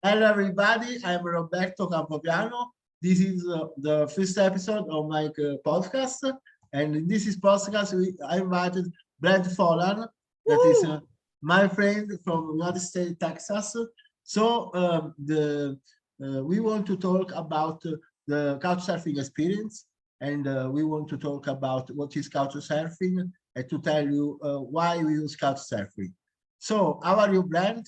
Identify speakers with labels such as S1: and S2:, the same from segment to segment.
S1: Hello, everybody. I'm Roberto Campopiano. This is the first episode of my podcast. And in this is podcast, I invited Brad Follan, that is
S2: Woo!
S1: my friend from United States, Texas. So we want to talk about the couchsurfing experience, and we want to talk about what is couchsurfing and to tell you why we use couchsurfing. So, how are you, Brad?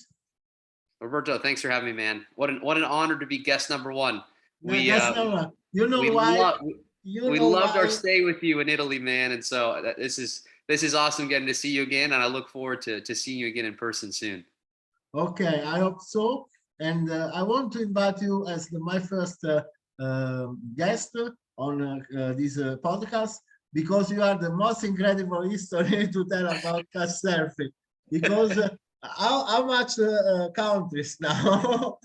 S2: Roberto, thanks for having me, man. What an honor to be guest number one.
S1: Yeah,
S2: We
S1: that's
S2: uh,
S1: not. You know
S2: we
S1: why?
S2: love
S1: You
S2: we
S1: know
S2: loved our
S1: why?
S2: stay with you in Italy, man. And so this is awesome getting to see you again, and I look forward to seeing you again in person soon.
S1: Okay, I hope so. And I want to invite you as my first guest on this podcast because you are the most incredible history to tell about couch surfing. Because how much countries now?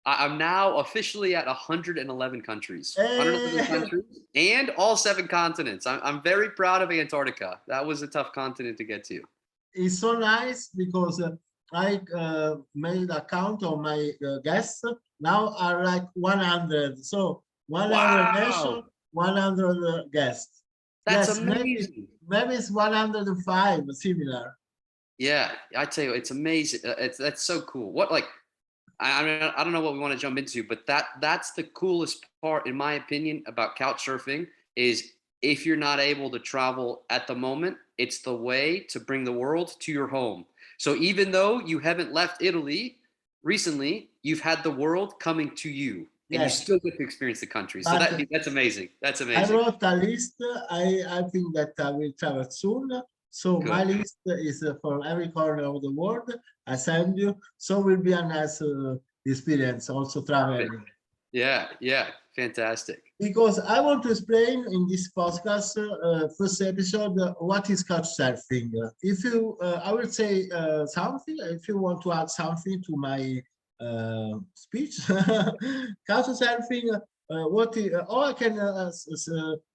S2: I'm now officially at 111 countries, 111
S1: Eh,
S2: countries, and all seven continents. I'm very proud of Antarctica. That was a tough continent to get to.
S1: it's so nice because I made a count of my guests. Now are like 100. So 100 nation,
S2: Wow,
S1: 100 guests.
S2: that's
S1: Yes, maybe
S2: amazing.
S1: maybe it's 105 similar.
S2: Yeah, I tell you, it's amazing. That's so cool. What like I mean, I don't know what we want to jump into, but that's the coolest part, in my opinion, about couch surfing is if you're not able to travel at the moment, it's the way to bring the world to your home. So even though you haven't left Italy recently, you've had the world coming to you, and you
S1: Yes,
S2: still get to experience the country. So
S1: but
S2: that's amazing. That's
S1: I
S2: amazing.
S1: wrote a list. I think that I will travel soon. So my
S2: Good.
S1: list is for every corner of the world. I send you. So will be a nice experience also
S2: Perfect.
S1: traveling.
S2: Yeah, yeah, fantastic.
S1: Because I want to explain in this podcast, first episode, what is couch surfing. If you, I will say something. If you want to add something to my speech, couch surfing. What? Or I can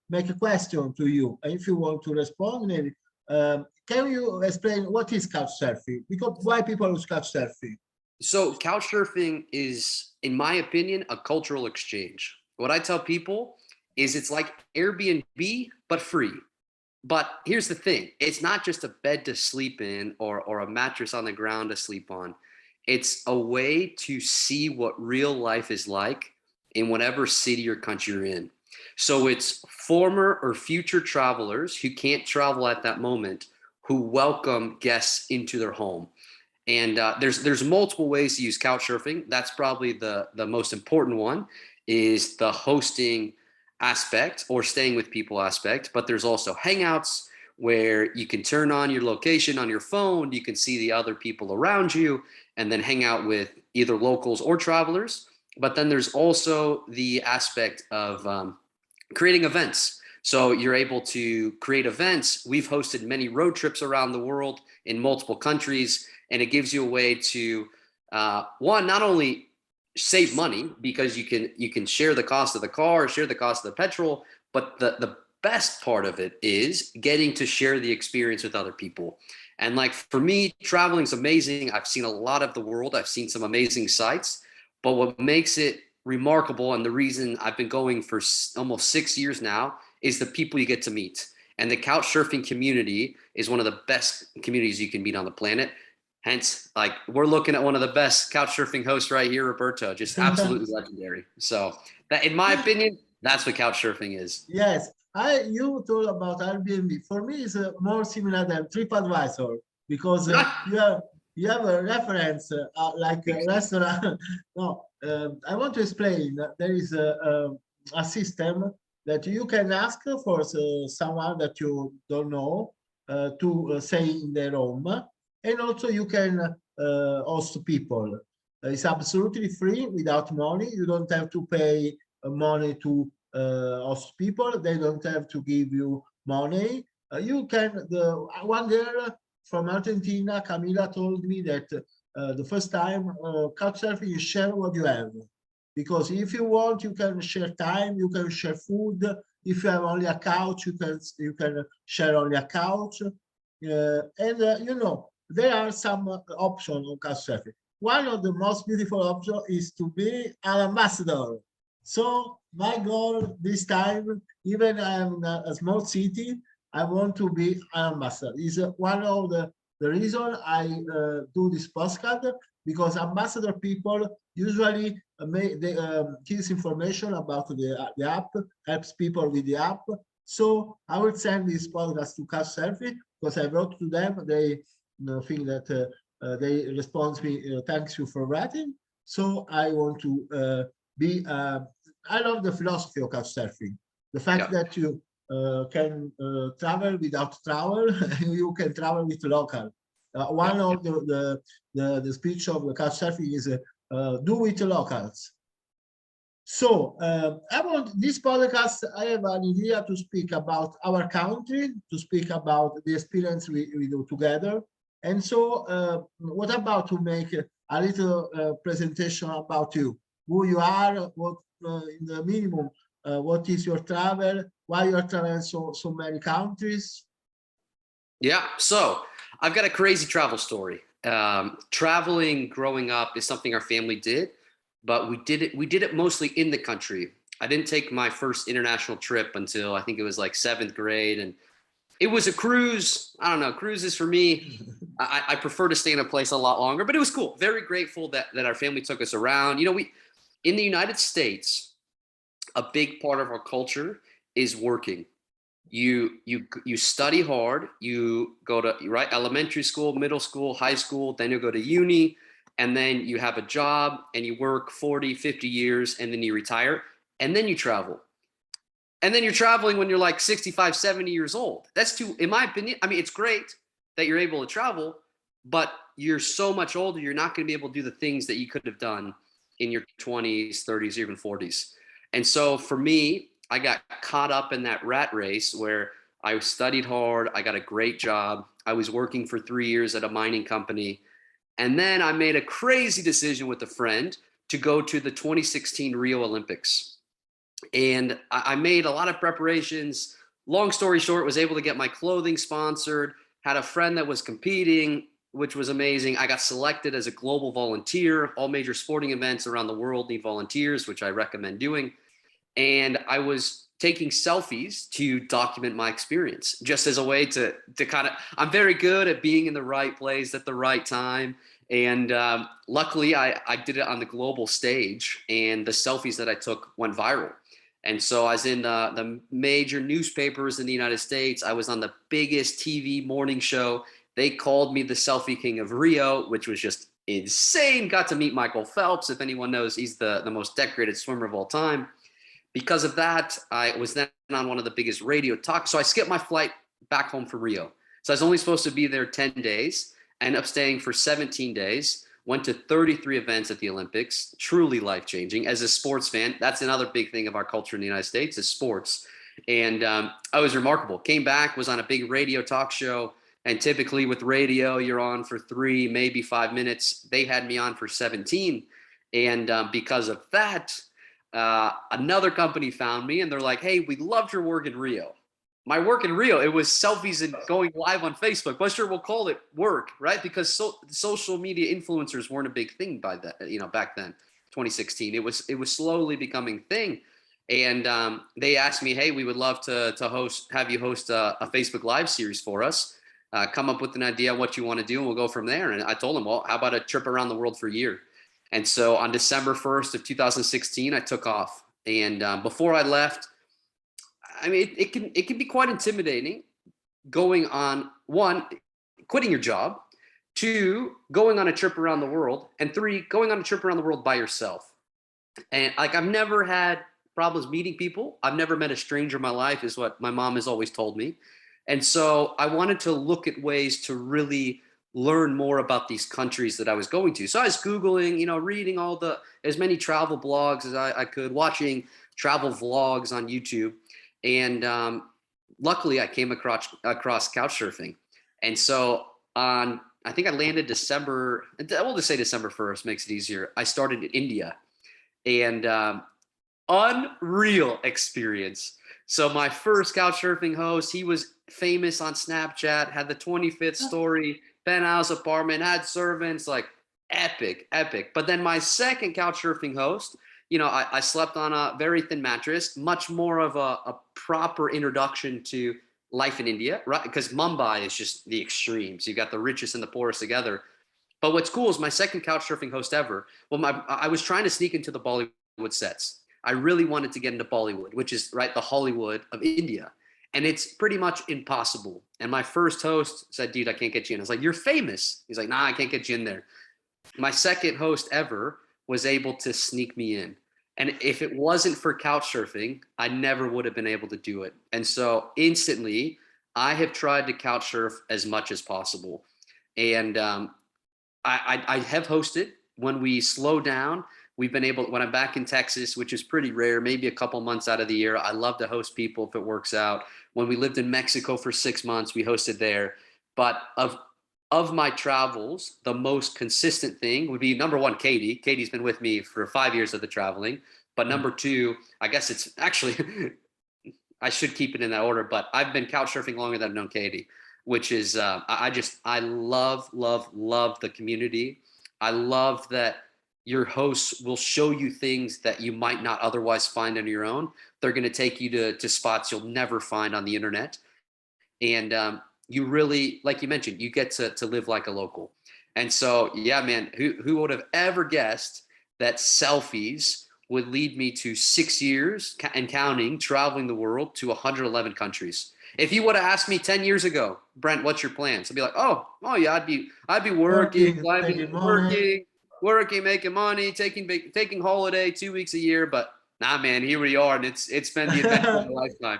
S1: make a question to you. If you want to respond, maybe. Can you explain what is couch surfing? Because why people use couch surfing?
S2: So couch surfing is, in my opinion, a cultural exchange. What I tell people is it's like Airbnb, but free. But here's the thing, it's not just a bed to sleep in or a mattress on the ground to sleep on. It's a way to see what real life is like in whatever city or country you're in. So it's former or future travelers who can't travel at that moment who welcome guests into their home. And there's multiple ways to use couch surfing. That's probably the most important one is the hosting aspect or staying with people aspect. But there's also hangouts where you can turn on your location on your phone. You can see the other people around you and then hang out with either locals or travelers. But then there's also the aspect of creating events. So you're able to create events. We've hosted many road trips around the world in multiple countries, and it gives you a way to one, not only save money because you can share the cost of the car, share the cost of the petrol, but the best part of it is getting to share the experience with other people. And like for me, traveling is amazing. I've seen a lot of the world. I've seen some amazing sights, but what makes it remarkable and the reason I've been going for almost 6 years now is the people you get to meet. And the couch surfing community is one of the best communities you can meet on the planet. Hence, like we're looking at one of the best couch surfing hosts right here, Roberto, just absolutely legendary. So that, in my opinion, that's what couch surfing is.
S1: Yes, I you told about Airbnb. For me, it's more similar than TripAdvisor because you have a reference like a restaurant. No, I want to explain that there is a system that you can ask for someone that you don't know to stay in their home, and also you can host people. It's absolutely free without money. You don't have to pay money to host people. They don't have to give you money. You can, the one girl from Argentina, Camila, told me that the first time Couchsurfing is share what you have. Because if you want, you can share time, you can share food. If you have only a couch, you can share only a couch. And you know, there are some options on Couchsurfing. one of the most beautiful options is to be an ambassador. So my goal this time, even I'm in a small city, I want to be an ambassador. Is one of the reason I do this postcard, because ambassador people usually gives information about the app, helps people with the app. So I will send this podcast to Couchsurfing because I wrote to them. They think that they respond me, thanks you for writing. So I want to be, I love the philosophy of Couchsurfing. The fact that you can travel without travel, you can travel with local. One of the speech of the Couchsurfing is do with locals. So I want this podcast, I have an idea to speak about our country, to speak about the experience we do together. And so what about to make a little presentation about you, who you are, what in the minimum, what is your travel, why you are traveling so many countries?
S2: Yeah, so I've got a crazy travel story. Traveling growing up is something our family did, but we did it mostly in the country. I didn't take my first international trip until I think it was like 7th grade, and it was a cruise. I don't know, cruises for me, I prefer to stay in a place a lot longer, but it was cool. Very grateful that our family took us around. You know, we in the United States, a big part of our culture is working. You study hard, you go to elementary school, middle school, high school, then you go to uni, and then you have a job and you work 40, 50 years, and then you retire, and then you travel. And then you're traveling when you're like 65, 70 years old. That's too, in my opinion, I mean, it's great that you're able to travel, but you're so much older, you're not going to be able to do the things that you could have done in your 20s, 30s, or even 40s. And so for me, I got caught up in that rat race where I studied hard. I got a great job. I was working for 3 years at a mining company. And then I made a crazy decision with a friend to go to the 2016 Rio Olympics. And I made a lot of preparations. Long story short, was able to get my clothing sponsored, had a friend that was competing, which was amazing. I got selected as a global volunteer. All major sporting events around the world need volunteers, which I recommend doing. And I was taking selfies to document my experience, just as a way to kind of, I'm very good at being in the right place at the right time. And luckily, I did it on the global stage, and the selfies that I took went viral. And so I was in the major newspapers in the United States. I was on the biggest TV morning show. They called me the selfie king of Rio, which was just insane. Got to meet Michael Phelps. If anyone knows, he's the most decorated swimmer of all time. Because of that, I was then on one of the biggest radio talks. So I skipped my flight back home from Rio. So I was only supposed to be there 10 days. I ended up staying for 17 days. Went to 33 events at the Olympics, truly life-changing. As a sports fan, that's another big thing of our culture in the United States is sports. And I was remarkable. Came back, was on a big radio talk show. And typically with radio, you're on for 3, maybe 5 minutes. They had me on for 17. And because of that, another company found me and they're like, hey, we loved your work in Rio. My work in Rio, it was selfies and going live on Facebook. But sure, we'll call it work, right? Because social media influencers weren't a big thing by that, back then, 2016. It was slowly becoming a thing. And they asked me, hey, we would love to have you host a Facebook Live series for us. Come up with an idea on what you want to do, and we'll go from there. And I told them, well, how about a trip around the world for a year? And so on December 1st of 2016, I took off. And before I left, I mean, it can be quite intimidating going on, 1, quitting your job, 2, going on a trip around the world, and 3, going on a trip around the world by yourself. And like, I've never had problems meeting people. I've never met a stranger in my life, is what my mom has always told me. And so I wanted to look at ways to really learn more about these countries that I was going to. So I was Googling, reading as many travel blogs as I could, watching travel vlogs on YouTube. And luckily I came across Couchsurfing. And so I think I landed December 1st, makes it easier. I started in India, and unreal experience. So my first Couchsurfing host, he was famous on Snapchat, had the 25th story penthouse apartment, had servants, like Epic. But then my second couch surfing host, I slept on a very thin mattress, much more of a proper introduction to life in India, right? Because Mumbai is just the extremes. You got the richest and the poorest together. But what's cool is my second couch surfing host ever. Well, I was trying to sneak into the Bollywood sets. I really wanted to get into Bollywood, which is right the Hollywood of India. And it's pretty much impossible. And my first host said, dude, I can't get you in. I was like, you're famous. He's like, nah, I can't get you in there. My second host ever was able to sneak me in. And if it wasn't for couch surfing, I never would have been able to do it. And so instantly, I have tried to couch surf as much as possible. And I have hosted when we slow down. We've been able, when I'm back in Texas, which is pretty rare, maybe a couple months out of the year, I love to host people if it works out. When we lived in Mexico for 6 months, we hosted there. But of my travels, the most consistent thing would be number one, Katie. Katie's been with me for 5 years of the traveling. But number two, I guess it's actually, I should keep it in that order, but I've been couch surfing longer than I've known Katie, which is, I love the community. I love that your hosts will show you things that you might not otherwise find on your own. They're going to take you to spots you'll never find on the internet. And you really, like you mentioned, you get to live like a local. And so, yeah, man, who would have ever guessed that selfies would lead me to 6 years and counting, traveling the world to 111 countries. If you would have asked me 10 years ago, Brent, what's your plans? I'd be like, oh yeah, I'd be working, making money, taking holiday 2 weeks a year. But nah, man, here we are, and it's been the adventure of a lifetime.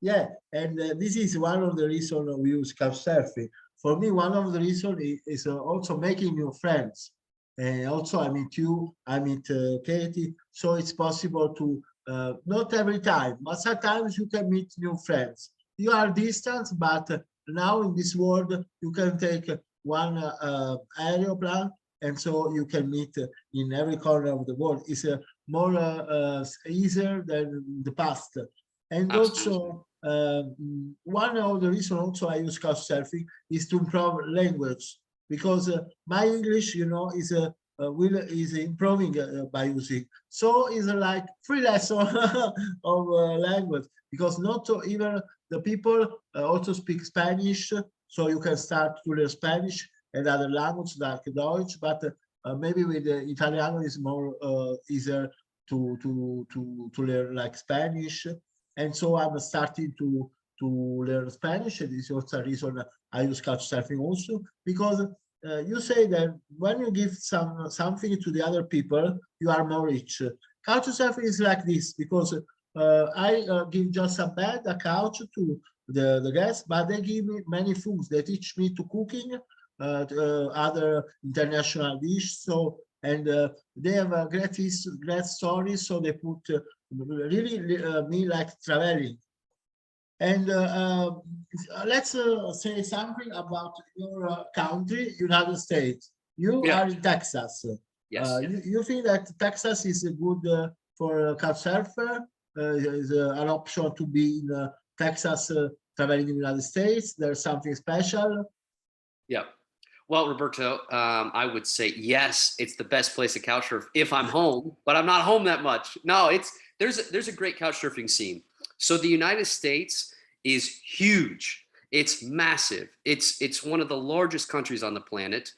S1: Yeah, and this is one of the reasons we use Couchsurfing. For me, one of the reasons is also making new friends. And also, I meet you, I meet Katie, so it's possible to, not every time, but sometimes you can meet new friends. You are distant, but now in this world, you can take one aeroplane, and so you can meet in every corner of the world. It's more easier than the past. And
S2: Absolutely.
S1: also, one of the reasons also I use Couchsurfing is to improve language, because my English, is improving by using. So it's like free lesson of language, because not even the people also speak Spanish, so you can start to learn Spanish and other languages like Deutsch, but maybe with Italiano is more easier to learn like Spanish. And so I'm starting to learn Spanish. And this is also a reason I use Couchsurfing also, because you say that when you give something to the other people, you are more rich. Couchsurfing is like this, because I give just a bed, a couch to the guests, but they give me many foods. They teach me to cooking, other international dishes. So, and they have a great stories. So they put really me like traveling. And let's say something about your country, United States. You
S2: Yeah.
S1: are in Texas.
S2: Yes.
S1: You think that Texas is good for a couch surfer? Is an option to be in Texas traveling in the United States? There's something special?
S2: Yeah. Well, Roberto, I would say yes. It's the best place to couch surf if I'm home, but I'm not home that much. No, there's a great couch surfing scene. So the United States is huge. It's massive. It's one of the largest countries on the planet.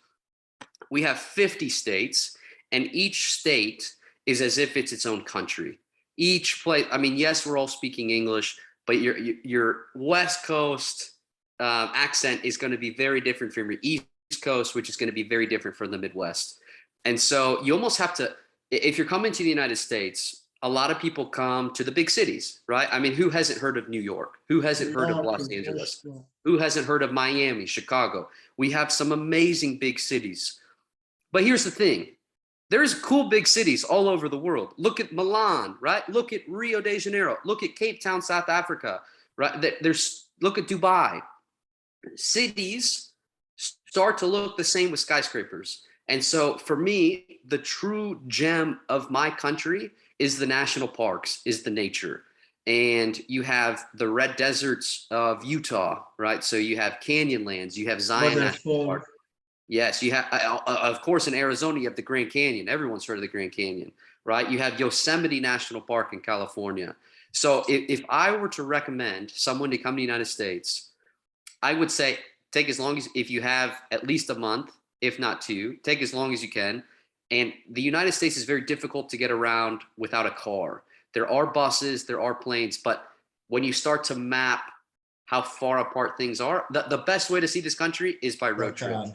S2: We have 50 states, and each state is as if it's its own country. Each place, I mean, yes, we're all speaking English, but your West Coast accent is going to be very different from your East Coast, which is going to be very different from the Midwest. And so you almost have to, if you're coming to the United States, a lot of people come to the big cities, right? I mean, who hasn't heard of New York? Who hasn't heard of Los Angeles? Who hasn't heard of Miami, Chicago? We have some amazing big cities. But here's the thing. There's cool big cities all over the world. Look at Milan, right? Look at Rio de Janeiro. Look at Cape Town, South Africa, right? Look at Dubai. Cities start to look the same with skyscrapers. And so for me, the true gem of my country is the national parks, is the nature. And you have the red deserts of Utah, right? So you have Canyonlands, you have Zion National Park. Yes, you have, of course, in Arizona, you have the Grand Canyon. Everyone's heard of the Grand Canyon, right? You have Yosemite National Park in California. So if I were to recommend someone to come to the United States, I would say take as long as, if you have at least a month, if not two, take as long as you can. And the United States is very difficult to get around without a car. There are buses, there are planes, but when you start to map how far apart things are, the best way to see this country is by road trip.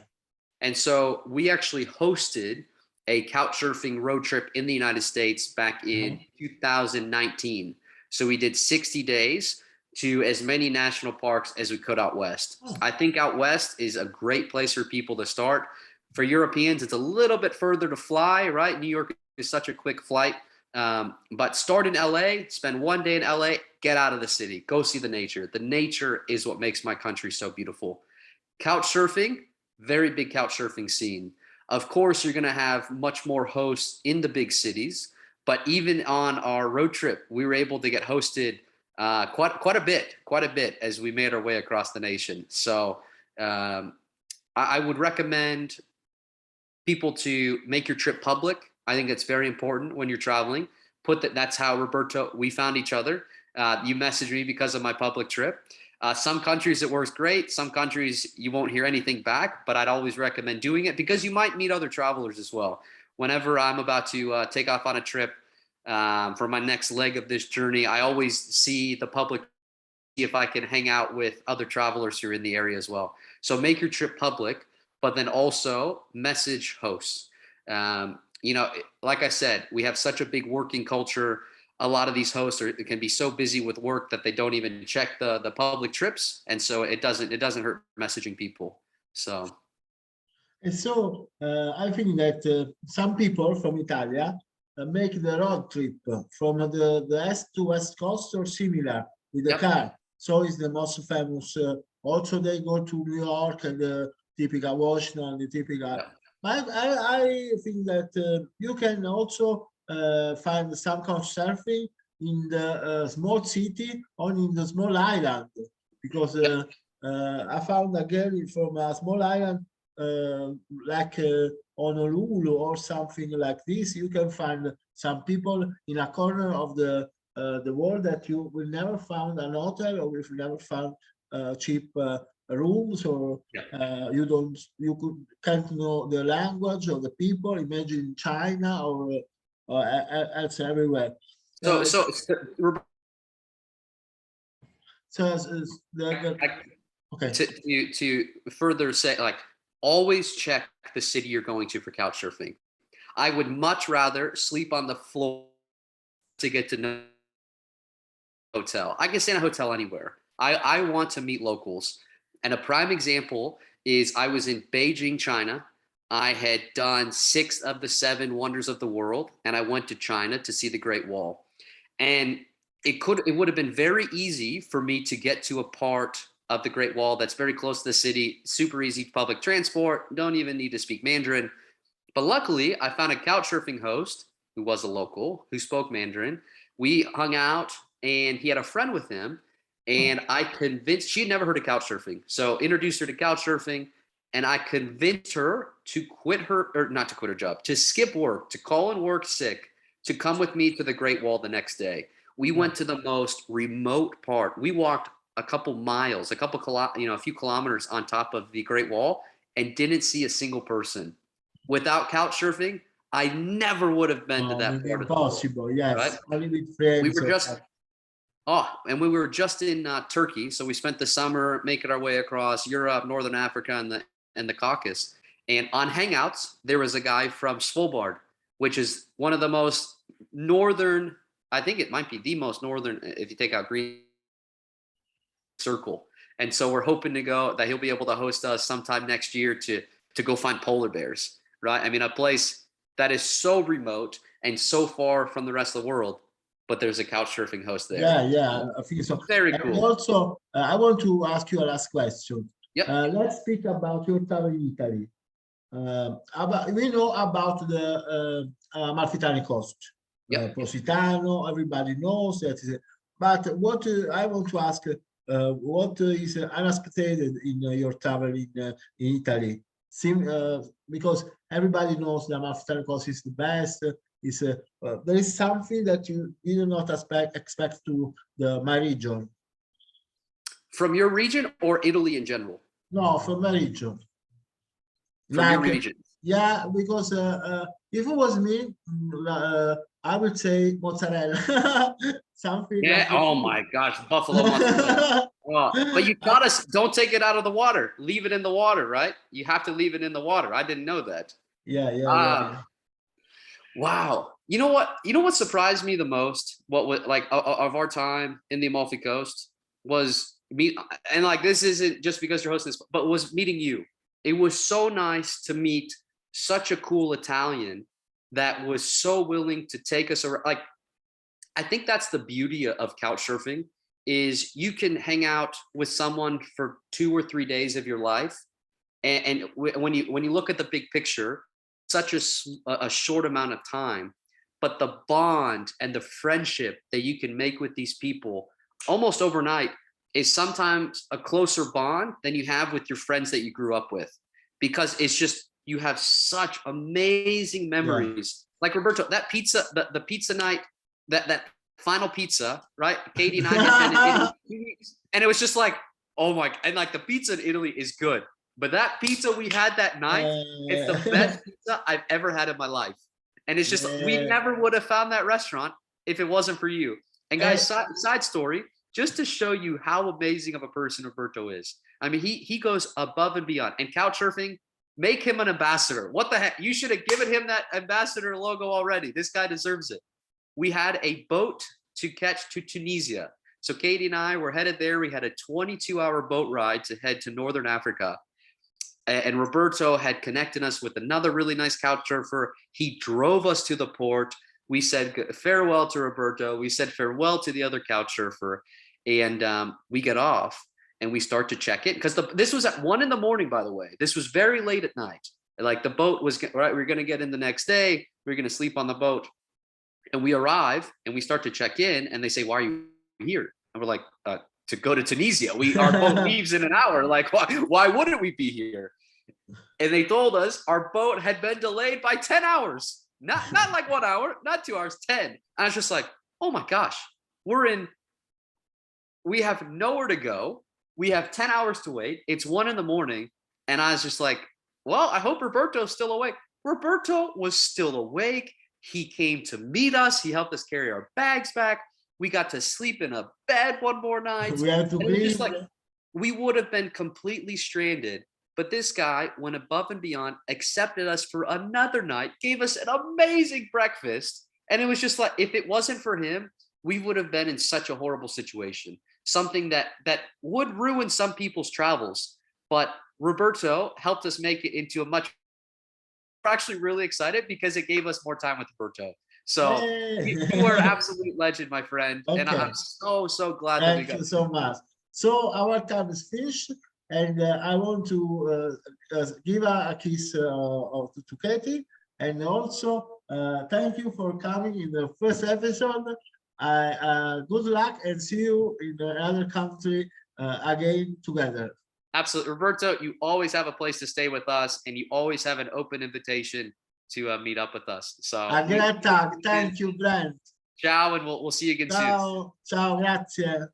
S2: And so we actually hosted a Couchsurfing road trip in the United States back in 2019. So we did 60 days to as many national parks as we could out west. I think out west is a great place for people to start. For Europeans, it's a little bit further to fly, right? New York is such a quick flight. But start in LA, spend one day in LA, get out of the city, go see the nature. The nature is what makes my country so beautiful. Couchsurfing, very big couchsurfing scene. Of course, you're going to have much more hosts in the big cities, but even on our road trip, we were able to get hosted quite a bit as we made our way across the nation. So I would recommend people to make your trip public. I think it's very important when you're traveling. That's how Roberto, we found each other. You messaged me because of my public trip. Some countries it works great. Some countries you won't hear anything back, but I'd always recommend doing it because you might meet other travelers as well. Whenever I'm about to take off on a trip for my next leg of this journey, I always see the public, see if I can hang out with other travelers who are in the area as well. So make your trip public, but then also message hosts. You know, like I said, we have such a big working culture. A lot of these hosts can be so busy with work that they don't even check the public trips, and so it doesn't hurt messaging people. So,
S1: and so I think that some people from Italia make the road trip from the east to west coast or similar with the car. So it's the most famous. Also, they go to New York and the typical Washington, the typical. I think that you can also find some couchsurfing in the small city or in the small island, because I found a girl from a small island like Honolulu or something like this. You can find some people in a corner of the world that you will never find an hotel, or if you never found cheap rooms, or you can't know the language of the people. Imagine China or else everywhere.
S2: So
S1: okay.
S2: To further say, like, always check the city you're going to for couchsurfing. I would much rather sleep on the floor to get to know a hotel. I can stay in a hotel anywhere. I want to meet locals. And a prime example is I was in Beijing, China. I had done 6 of the 7 wonders of the world, and I went to China to see the Great Wall. And it would have been very easy for me to get to a part of the Great Wall that's very close to the city, super easy public transport, don't even need to speak Mandarin. But luckily, I found a couchsurfing host who was a local, who spoke Mandarin. We hung out, and he had a friend with him. And I convinced, she had never heard of couchsurfing. So introduced her to couchsurfing, and I convinced her to not to quit her job, to skip work, to call in work sick, to come with me to the Great Wall the next day. We went to the most remote part. We walked a couple miles, a few kilometers on top of the Great Wall, and didn't see a single person. Without couchsurfing, I never would have been to that part.
S1: Impossible, yes.
S2: Right?
S1: Only with friends.
S2: We were just... and we were just in Turkey, so we spent the summer making our way across Europe, Northern Africa, and the Caucasus. And on Hangouts, there was a guy from Svalbard, which is one of the most northern, I think it might be the most northern, if you take out Green Circle. And so we're hoping that he'll be able to host us sometime next year to go find polar bears, right? I mean, a place that is so remote and so far from the rest of the world, but there's a couchsurfing host there.
S1: Yeah, I think so.
S2: Very cool.
S1: And also, I want to ask you a last question.
S2: Yep.
S1: Let's speak about your travel in Italy. We know about the Amalfitani coast. Positano, everybody knows that. But what I want to ask, what is unexpected in your travel in Italy? because everybody knows the Amalfi Coast is the best. There is something that you did not expect to my region.
S2: From your region or Italy in general?
S1: No, from my region.
S2: From your region.
S1: Yeah, because if it was me, I would say mozzarella. Something.
S2: Yeah.
S1: Like
S2: Oh my gosh, buffalo mozzarella. Oh, but you taught us don't take it out of the water. Leave it in the water, right? You have to leave it in the water. I didn't know that.
S1: Yeah.
S2: Wow. You know what? You know what surprised me the most? What was like of our time in the Amalfi Coast was me, and like this isn't just because you're hosting this, but was meeting you. It was so nice to meet such a cool Italian that was so willing to take us around. Like, I think that's the beauty of couch surfing is you can hang out with someone for 2 or 3 days of your life, and when you look at the big picture, such a short amount of time, but the bond and the friendship that you can make with these people almost overnight is sometimes a closer bond than you have with your friends that you grew up with, because it's just you have such amazing memories. Like Roberto, that pizza, the pizza night, that final pizza, right? Katie and I had been in Italy, and it was just like, oh my, and like the pizza in Italy is good, but that pizza we had that night, it's the best pizza I've ever had in my life. And it's just, we never would have found that restaurant if it wasn't for you. And guys, side story, just to show you how amazing of a person Roberto is. I mean, he goes above and beyond. And couch surfing, make him an ambassador. What the heck? You should have given him that ambassador logo already. This guy deserves it. We had a boat to catch to Tunisia. So Katie and I were headed there. We had a 22-hour boat ride to head to Northern Africa. And Roberto had connected us with another really nice couch surfer. He drove us to the port. We said farewell to Roberto. We said farewell to the other couch surfer. And we get off and we start to check in. Because this was at 1 a.m, by the way. This was very late at night. Like the boat was, right, we were going to get in the next day. We were going to sleep on the boat. And we arrive and we start to check in. And they say, why are you here? And we're like, to go to Tunisia. Our boat leaves in an hour. Like, why wouldn't we be here? And they told us our boat had been delayed by 10 hours. Not like 1 hour, not 2 hours, 10. I was just like, oh my gosh, we have nowhere to go. We have 10 hours to wait. It's 1 a.m. And I was just like, well, I hope Roberto's still awake. Roberto was still awake. He came to meet us. He helped us carry our bags back. We got to sleep in a bed one more night.
S1: We had to be
S2: just like, we would have been completely stranded. But this guy went above and beyond, accepted us for another night, gave us an amazing breakfast. And it was just like, if it wasn't for him, we would have been in such a horrible situation. Something that would ruin some people's travels. But Roberto helped us make it into a much. We're actually really excited because it gave us more time with Roberto. So you are an absolute legend, my friend. Okay. And I'm so glad that we got.
S1: Thank you so much. So our time is finished. And I want to give a kiss to Katie. And also, thank you for coming in the first episode. Good luck and see you in another country again together.
S2: Absolutely. Roberto, you always have a place to stay with us, and you always have an open invitation to meet up with us. So
S1: a great talk. Thank you, Brent.
S2: Ciao, and we'll see you again soon.
S1: Ciao, grazie.